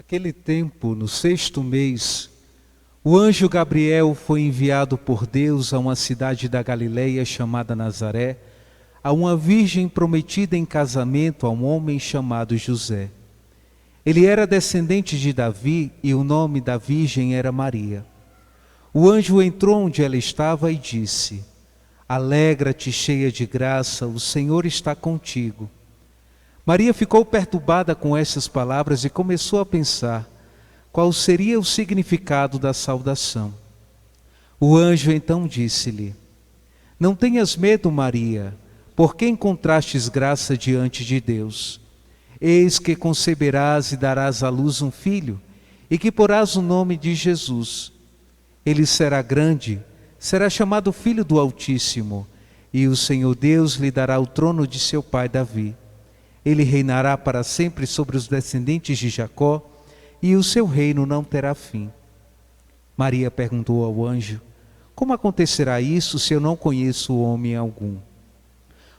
Naquele tempo, no sexto mês, o anjo Gabriel foi enviado por Deus a uma cidade da Galileia chamada Nazaré, a uma virgem prometida em casamento a um homem chamado José. Ele era descendente de Davi e o nome da virgem era Maria. O anjo entrou onde ela estava e disse: Alegra-te, cheia de graça, o Senhor está contigo. Maria ficou perturbada com essas palavras e começou a pensar qual seria o significado da saudação. O anjo então disse-lhe: Não tenhas medo, Maria, porque encontrastes graça diante de Deus. Eis que conceberás e darás à luz um filho, e que porás o nome de Jesus. Ele será grande, será chamado Filho do Altíssimo, e o Senhor Deus lhe dará o trono de seu pai Davi. Ele reinará para sempre sobre os descendentes de Jacó, e o seu reino não terá fim. Maria perguntou ao anjo: Como acontecerá isso se eu não conheço homem algum?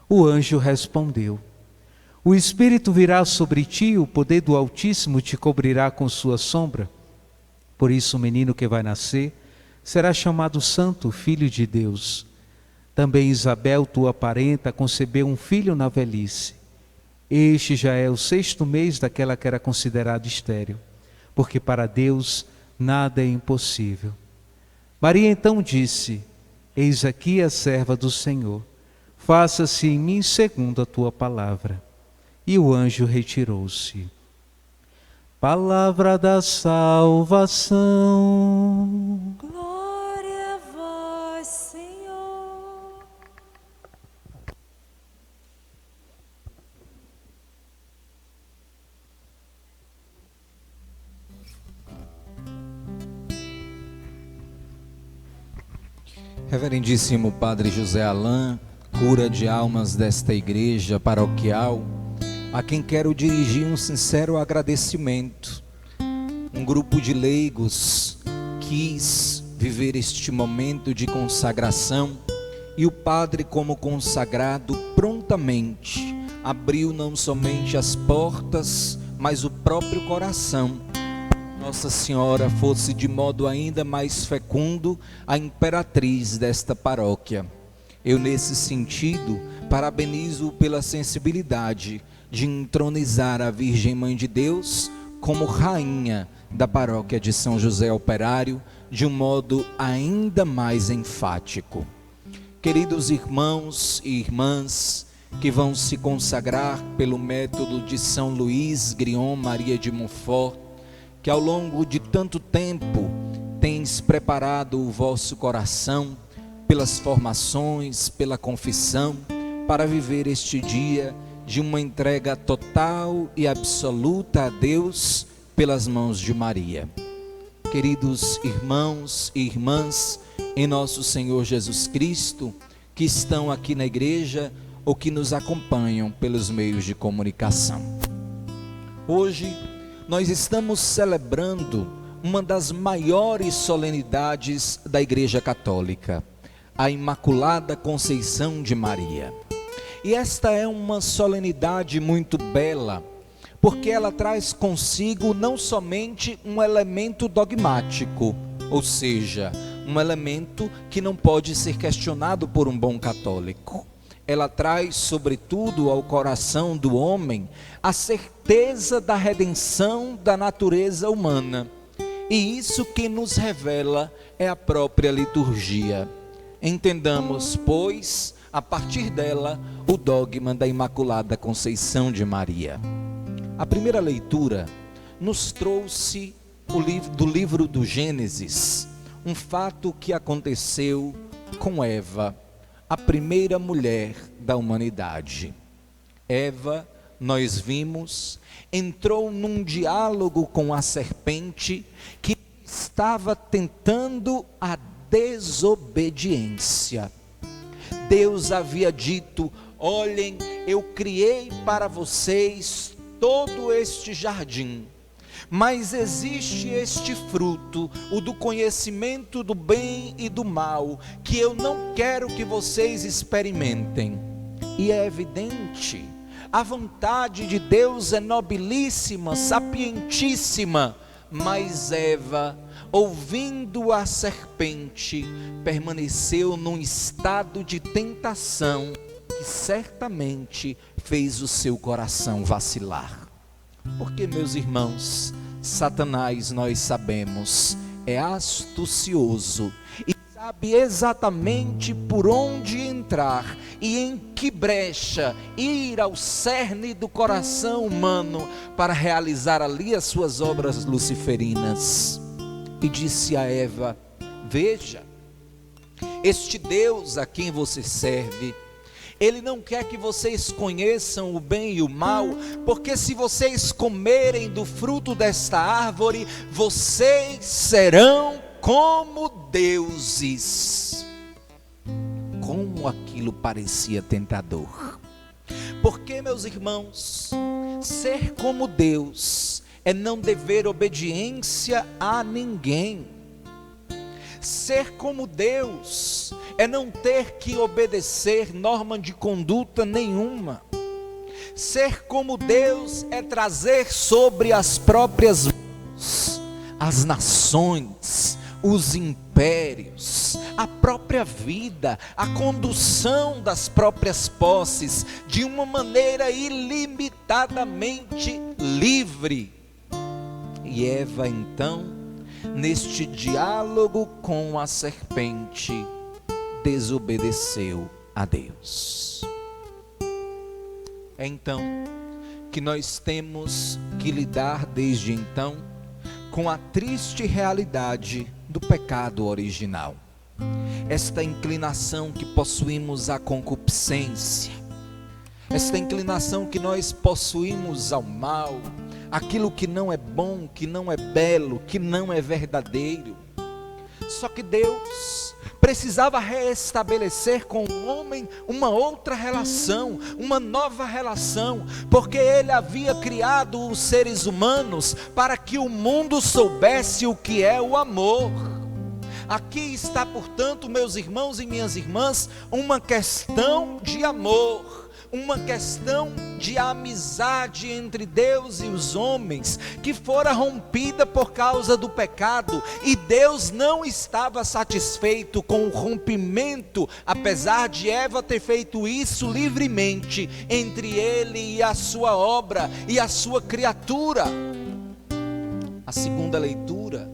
O anjo respondeu: O Espírito virá sobre ti, o poder do Altíssimo te cobrirá com sua sombra. Por isso o menino que vai nascer será chamado Santo, Filho de Deus. Também Isabel, tua parenta, concebeu um filho na velhice. Este já é o sexto mês daquela que era considerada estéril, porque para Deus nada é impossível. Maria então disse: Eis aqui a serva do Senhor, faça-se em mim segundo a tua palavra. E o anjo retirou-se. Palavra da salvação. Glória a vós, Senhor. Reverendíssimo Padre José Alain, cura de almas desta igreja paroquial, a quem quero dirigir um sincero agradecimento. Um grupo de leigos quis viver este momento de consagração e o padre, como consagrado, prontamente abriu não somente as portas, mas o próprio coração. Nossa Senhora fosse de modo ainda mais fecundo a imperatriz desta paróquia. Eu, nesse sentido, parabenizo pela sensibilidade de entronizar a Virgem Mãe de Deus como rainha da paróquia de São José Operário, de um modo ainda mais enfático. Queridos irmãos e irmãs que vão se consagrar pelo método de São Luís Grion Maria de Montfort, que ao longo de tanto tempo tens preparado o vosso coração pelas formações, pela confissão, para viver este dia de uma entrega total e absoluta a Deus pelas mãos de Maria. Queridos irmãos e irmãs em nosso Senhor Jesus Cristo, que estão aqui na igreja ou que nos acompanham pelos meios de comunicação. Hoje nós estamos celebrando uma das maiores solenidades da Igreja Católica, a Imaculada Conceição de Maria. E esta é uma solenidade muito bela, porque ela traz consigo não somente um elemento dogmático, ou seja, um elemento que não pode ser questionado por um bom católico. Ela traz, sobretudo, ao coração do homem a certeza da redenção da natureza humana. E isso que nos revela é a própria liturgia. Entendamos, pois, a partir dela, o dogma da Imaculada Conceição de Maria. A primeira leitura nos trouxe do livro do Gênesis, um fato que aconteceu com Eva, a primeira mulher da humanidade. Eva, nós vimos, entrou num diálogo com a serpente que estava tentando a desobediência. Deus havia dito: olhem, eu criei para vocês todo este jardim, mas existe este fruto, o do conhecimento do bem e do mal, que eu não quero que vocês experimentem. E é evidente, a vontade de Deus é nobilíssima, sapientíssima, mas Eva, ouvindo a serpente, permaneceu num estado de tentação que certamente fez o seu coração vacilar. Porque, meus irmãos, Satanás, nós sabemos, é astucioso e sabe exatamente por onde entrar e em que brecha ir ao cerne do coração humano para realizar ali as suas obras luciferinas. E disse a Eva: veja, este Deus a quem você serve, Ele não quer que vocês conheçam o bem e o mal, porque se vocês comerem do fruto desta árvore, vocês serão como deuses. Como aquilo parecia tentador. Porque, meus irmãos, ser como Deus é não dever obediência a ninguém. Ser como Deus é não ter que obedecer norma de conduta nenhuma. Ser como Deus é trazer sobre as próprias mãos as nações, os impérios, a própria vida, a condução das próprias posses, de uma maneira ilimitadamente livre. E Eva, então, neste diálogo com a serpente, desobedeceu a Deus. É então que nós temos que lidar desde então com a triste realidade do pecado original. Esta inclinação que possuímos à concupiscência, esta inclinação que nós possuímos ao mal, aquilo que não é bom, que não é belo, que não é verdadeiro. Só que Deus precisava restabelecer com o homem uma outra relação, uma nova relação, porque Ele havia criado os seres humanos para que o mundo soubesse o que é o amor. Aqui está, portanto, meus irmãos e minhas irmãs, uma questão de amor, uma questão de amizade entre Deus e os homens, que fora rompida por causa do pecado, e Deus não estava satisfeito com o rompimento, apesar de Eva ter feito isso livremente, entre ele e a sua obra e a sua criatura. A segunda leitura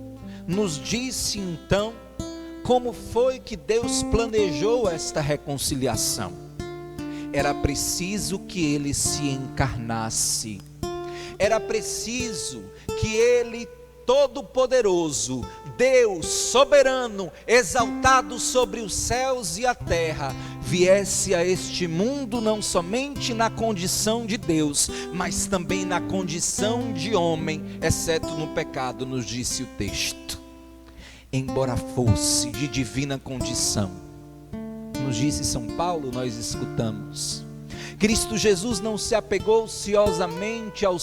nos disse então como foi que Deus planejou esta reconciliação. Era preciso que Ele se encarnasse, era preciso que Ele, Todo-Poderoso, Deus soberano, exaltado sobre os céus e a terra, viesse a este mundo não somente na condição de Deus, mas também na condição de homem, exceto no pecado, nos disse o texto. Embora fosse de divina condição, nos disse São Paulo, nós escutamos, Cristo Jesus não se apegou ociosamente ao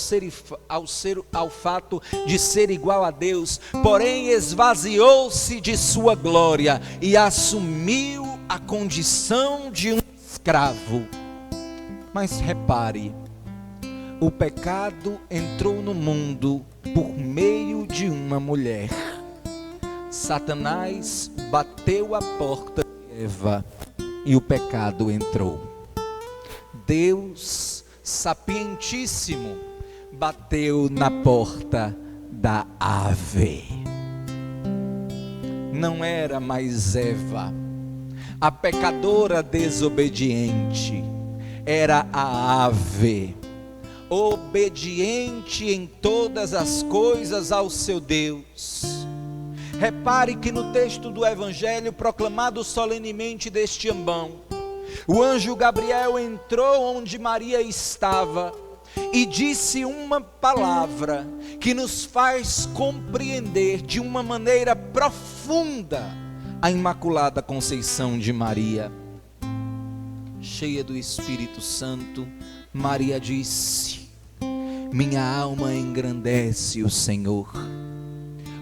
fato de ser igual a Deus, porém esvaziou-se de sua glória e assumiu a condição de um escravo. Mas repare, o pecado entrou no mundo por meio de uma mulher. Satanás bateu a porta de Eva e o pecado entrou. Deus, sapientíssimo, bateu na porta da ave. Não era mais Eva, a pecadora desobediente, era a ave, obediente em todas as coisas ao seu Deus. Repare que no texto do Evangelho proclamado solenemente deste ambão, o anjo Gabriel entrou onde Maria estava e disse uma palavra que nos faz compreender de uma maneira profunda a Imaculada Conceição de Maria. Cheia do Espírito Santo, Maria disse: minha alma engrandece o Senhor,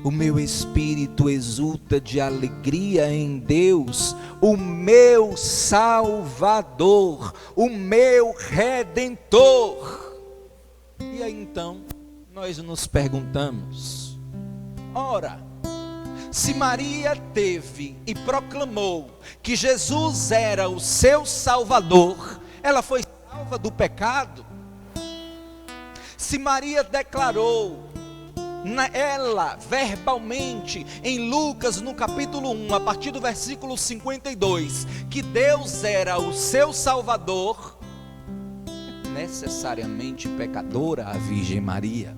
o meu espírito exulta de alegria em Deus, o meu Salvador, o meu Redentor. E aí então nós nos perguntamos: ora, se Maria teve e proclamou que Jesus era o seu Salvador, ela foi salva do pecado? Se Maria declarou, ela verbalmente, em Lucas no capítulo 1, a partir do versículo 52, que Deus era o seu Salvador, necessariamente pecadora a Virgem Maria.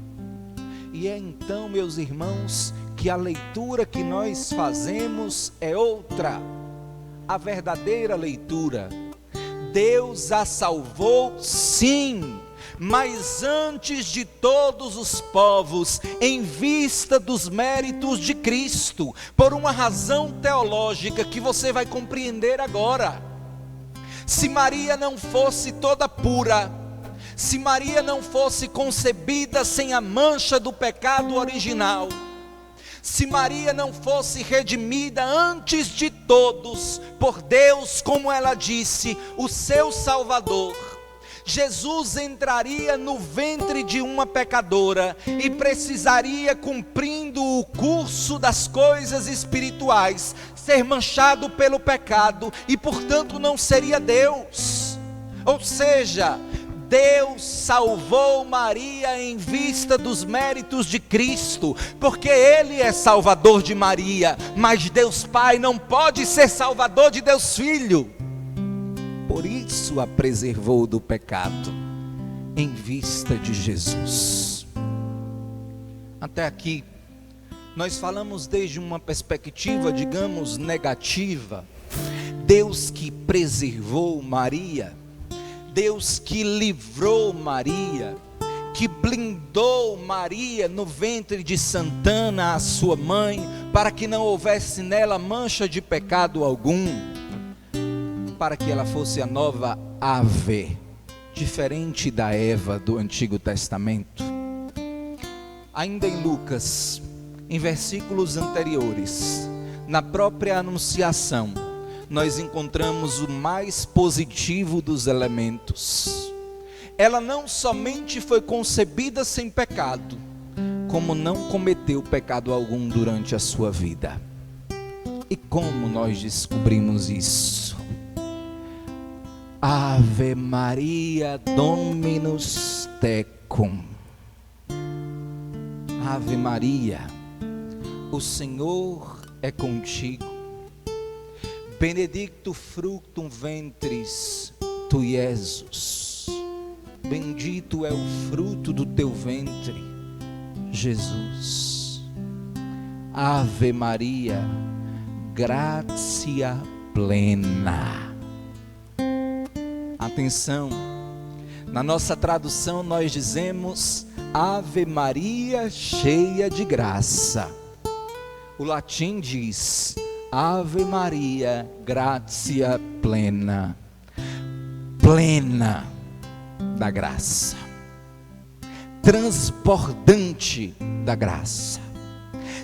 E é então, meus irmãos, que a leitura que nós fazemos é outra, a verdadeira leitura. Deus a salvou, sim, mas antes de todos os povos, em vista dos méritos de Cristo, por uma razão teológica que você vai compreender agora. Se Maria não fosse toda pura, se Maria não fosse concebida sem a mancha do pecado original, se Maria não fosse redimida antes de todos por Deus, como ela disse, o seu Salvador, Jesus entraria no ventre de uma pecadora e precisaria, cumprindo o curso das coisas espirituais, ser manchado pelo pecado e portanto não seria Deus. Ou seja, Deus salvou Maria em vista dos méritos de Cristo, porque Ele é Salvador de Maria, mas Deus Pai não pode ser Salvador de Deus Filho. Por isso a preservou do pecado, em vista de Jesus. Até aqui, nós falamos desde uma perspectiva, digamos, negativa. Deus que preservou Maria, Deus que livrou Maria, que blindou Maria no ventre de Santana, a sua mãe, para que não houvesse nela mancha de pecado algum, para que ela fosse a nova ave, diferente da Eva do Antigo Testamento. Ainda em Lucas, em versículos anteriores, na própria anunciação, nós encontramos o mais positivo dos elementos. Ela não somente foi concebida sem pecado, como não cometeu pecado algum durante a sua vida. E como nós descobrimos isso? Ave Maria Dominus Tecum. Ave Maria, o Senhor é contigo. Benedictus fructum ventris tui, Jesus. Bendito é o fruto do teu ventre, Jesus. Ave Maria, gratia plena. Atenção, na nossa tradução nós dizemos Ave Maria cheia de graça. O latim diz Ave Maria gratia plena, plena da graça, transbordante da graça,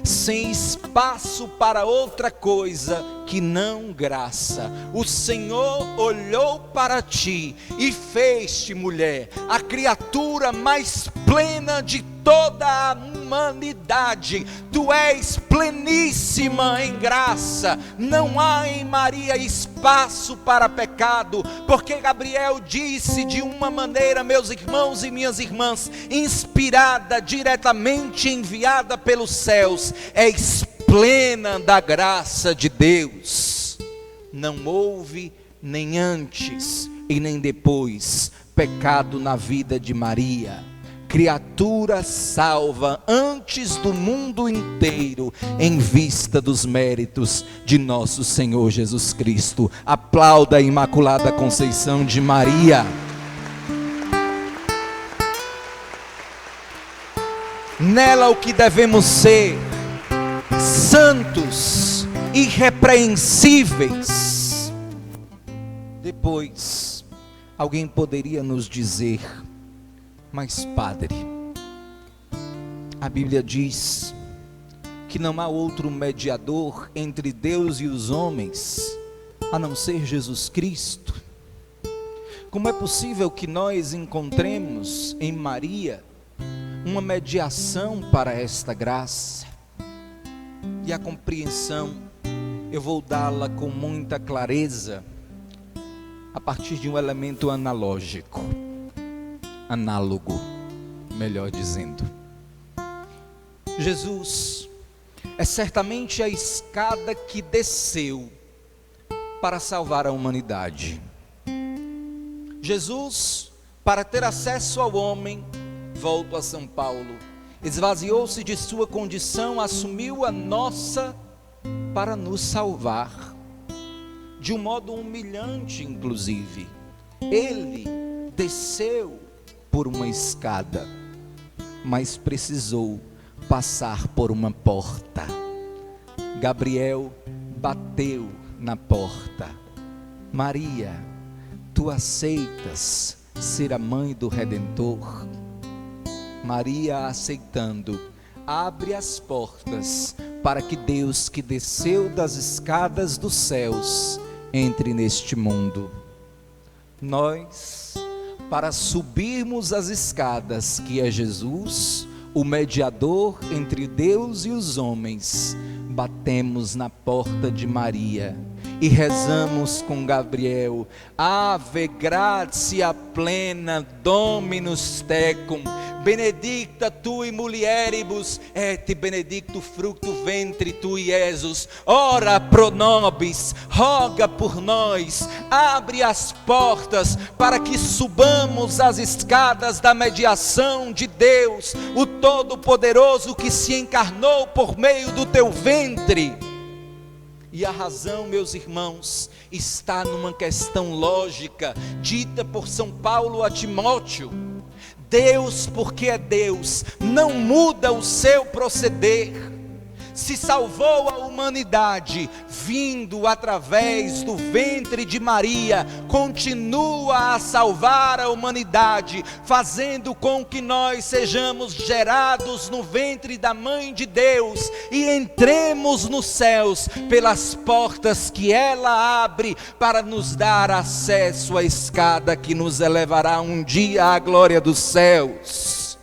sem espaço para outra coisa que não graça. O Senhor olhou para ti e fez-te, mulher, a criatura mais plena de toda a humanidade. Tu és pleníssima em graça. Não há em Maria espaço para pecado, porque Gabriel disse de uma maneira, meus irmãos e minhas irmãs, inspirada, diretamente enviada pelos céus: és plena da graça de Deus. Não houve nem antes e nem depois pecado na vida de Maria. Criatura salva antes do mundo inteiro, em vista dos méritos de nosso Senhor Jesus Cristo. Aplauda a Imaculada Conceição de Maria. Nela o que devemos ser: santos, irrepreensíveis. Depois, alguém poderia nos dizer: mas padre, a Bíblia diz que não há outro mediador entre Deus e os homens, a não ser Jesus Cristo. Como é possível que nós encontremos em Maria uma mediação para esta graça? E a compreensão eu vou dá-la com muita clareza a partir de um elemento analógico, análogo, melhor dizendo. Jesus é certamente a escada que desceu para salvar a humanidade. Jesus, para ter acesso ao homem, volto a São Paulo, esvaziou-se de sua condição, assumiu a nossa para nos salvar, de um modo humilhante inclusive. Ele desceu por uma escada, mas precisou passar por uma porta. Gabriel bateu na porta. Maria, tu aceitas ser a mãe do Redentor? Maria, aceitando, abre as portas para que Deus, que desceu das escadas dos céus, entre neste mundo. Nós, para subirmos as escadas, que é Jesus, o mediador entre Deus e os homens, batemos na porta de Maria e rezamos com Gabriel: Ave gratia plena, Dominus tecum, benedicta tui mulieribus, et benedictus fructus ventris tui, Jesus. Ora pro nobis, roga por nós. Abre as portas para que subamos as escadas da mediação de Deus, o Todo-Poderoso, que se encarnou por meio do teu ventre. E a razão, meus irmãos, está numa questão lógica, dita por São Paulo a Timóteo. Deus, porque é Deus, não muda o seu proceder. Se salvou a humanidade, vindo através do ventre de Maria, continua a salvar a humanidade, fazendo com que nós sejamos gerados no ventre da Mãe de Deus e entremos nos céus pelas portas que ela abre para nos dar acesso à escada que nos elevará um dia à glória dos céus.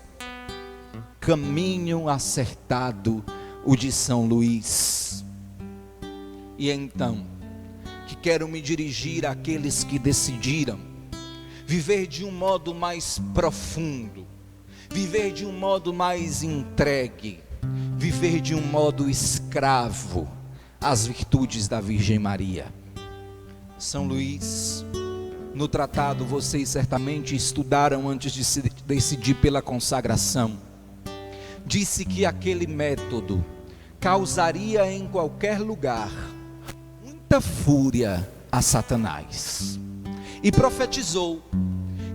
Caminho acertado, o de São Luís. E então, que quero me dirigir àqueles que decidiram viver de um modo mais profundo, viver de um modo mais entregue, viver de um modo escravo às virtudes da Virgem Maria. São Luís, no tratado, vocês certamente estudaram antes de se decidir pela consagração, disse que aquele método causaria em qualquer lugar muita fúria a Satanás, e profetizou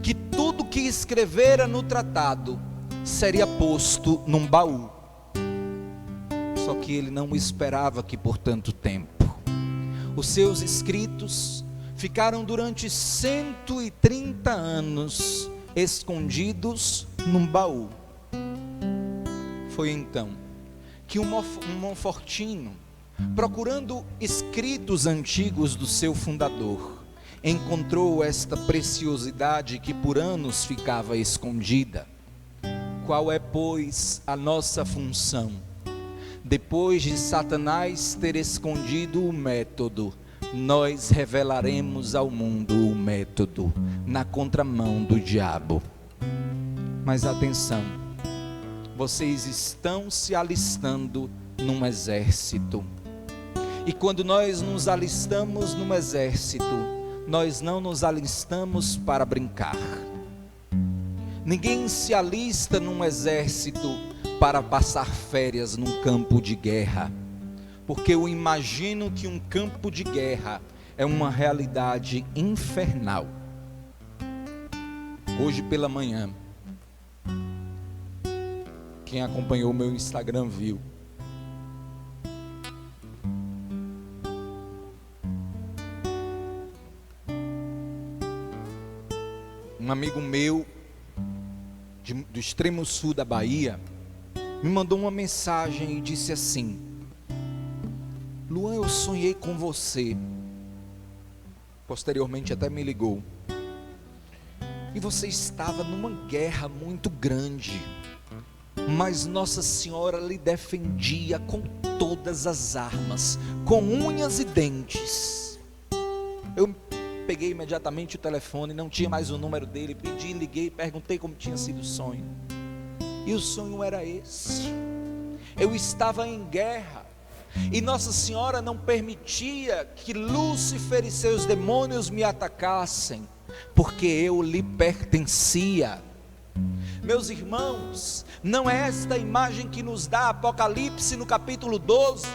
que tudo que escrevera no tratado seria posto num baú. Só que ele não esperava que por tanto tempo. Os seus escritos ficaram durante 130 anos escondidos num baú. Foi então que um monfortino, procurando escritos antigos do seu fundador, encontrou esta preciosidade que por anos ficava escondida. Qual é, pois, a nossa função? Depois de Satanás ter escondido o método, nós revelaremos ao mundo o método, na contramão do diabo. Mas atenção, vocês estão se alistando num exército. E quando nós nos alistamos num exército, nós não nos alistamos para brincar. Ninguém se alista num exército para passar férias num campo de guerra, porque eu imagino que um campo de guerra é uma realidade infernal. Hoje pela manhã, quem acompanhou o meu Instagram viu, um amigo meu, do extremo sul da Bahia, me mandou uma mensagem e disse assim: Luan, eu sonhei com você. Posteriormente até me ligou. E você estava numa guerra muito grande, mas Nossa Senhora lhe defendia com todas as armas, com unhas e dentes. Eu peguei imediatamente o telefone, não tinha mais o número dele, pedi, liguei, perguntei como tinha sido o sonho. E o sonho era esse: eu estava em guerra, e Nossa Senhora não permitia que Lúcifer e seus demônios me atacassem, porque eu lhe pertencia. Meus irmãos, não é esta imagem que nos dá Apocalipse no capítulo 12?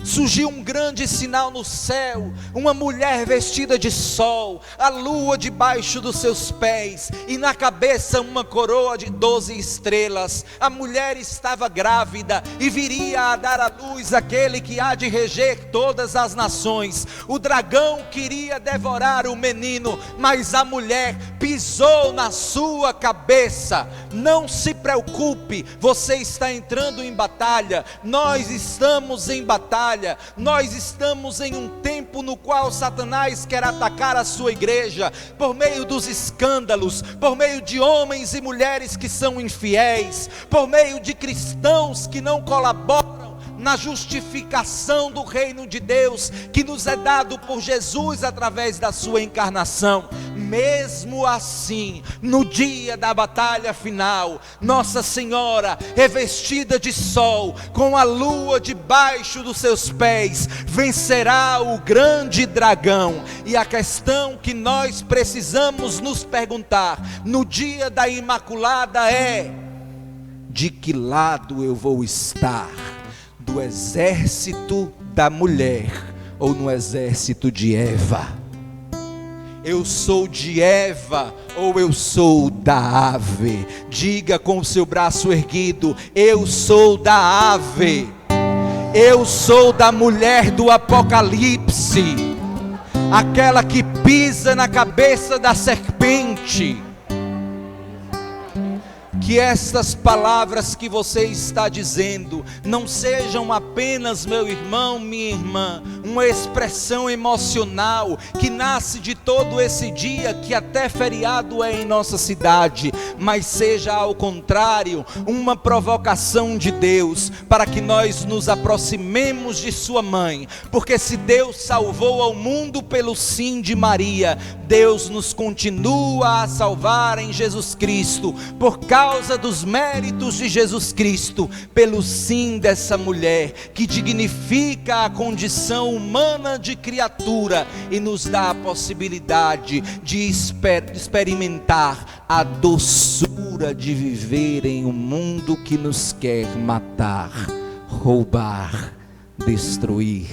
Surgiu um grande sinal no céu, uma mulher vestida de sol, a lua debaixo dos seus pés, e na cabeça uma coroa de 12 estrelas. A mulher estava grávida e viria a dar à luz aquele que há de reger todas as nações. O dragão queria devorar o menino, mas a mulher pisou na sua cabeça. Não se preocupe, você está entrando em batalha, nós estamos em batalha. Nós estamos em um tempo no qual Satanás quer atacar a sua igreja, por meio dos escândalos, por meio de homens e mulheres que são infiéis, por meio de cristãos que não colaboram na justificação do reino de Deus, que nos é dado por Jesus através da sua encarnação. Mesmo assim, no dia da batalha final, Nossa Senhora, revestida de sol, com a lua debaixo dos seus pés, vencerá o grande dragão. E a questão que nós precisamos nos perguntar no dia da Imaculada é: de que lado eu vou estar? Do exército da mulher ou no exército de Eva? Eu sou de Eva ou eu sou da ave? Diga com o seu braço erguido: eu sou da ave. Eu sou da mulher do Apocalipse, aquela que pisa na cabeça da serpente. Que estas palavras que você está dizendo não sejam apenas, meu irmão, minha irmã, uma expressão emocional que nasce de todo esse dia, que até feriado é em nossa cidade, mas seja ao contrário, uma provocação de Deus, para que nós nos aproximemos de sua mãe, porque se Deus salvou ao mundo pelo sim de Maria, Deus nos continua a salvar em Jesus Cristo, por causa dos méritos de Jesus Cristo, pelo sim dessa mulher, que dignifica a condição humana de criatura, e nos dá a possibilidade de experimentar a doçura de viver em um mundo que nos quer matar, roubar, destruir.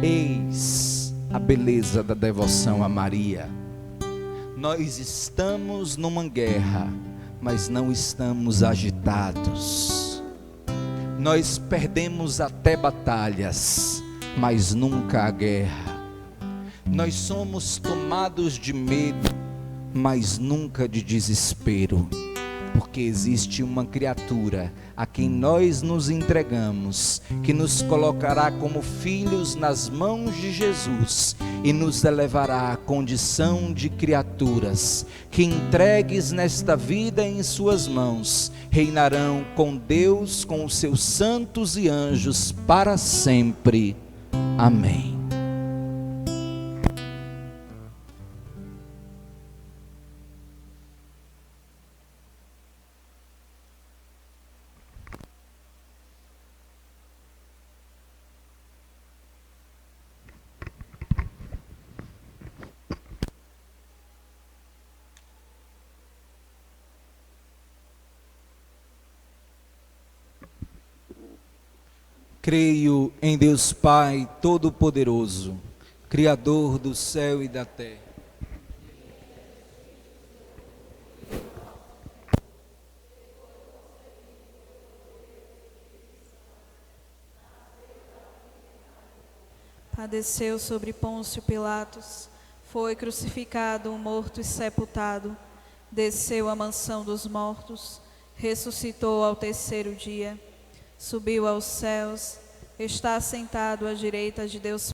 Eis a beleza da devoção a Maria. Nós estamos numa guerra, mas não estamos agitados. Nós perdemos até batalhas, mas nunca a guerra. Nós somos tomados de medo, mas nunca de desespero, porque existe uma criatura a quem nós nos entregamos, que nos colocará como filhos nas mãos de Jesus e nos elevará à condição de criaturas que, entregues nesta vida em suas mãos, reinarão com Deus, com os seus santos e anjos para sempre. Amém. Creio em Deus Pai Todo-Poderoso, Criador do céu e da terra. Padeceu sobre Pôncio Pilatos, Foi crucificado, morto e sepultado, desceu à mansão dos mortos, ressuscitou ao terceiro dia, subiu aos céus, está sentado à direita de Deus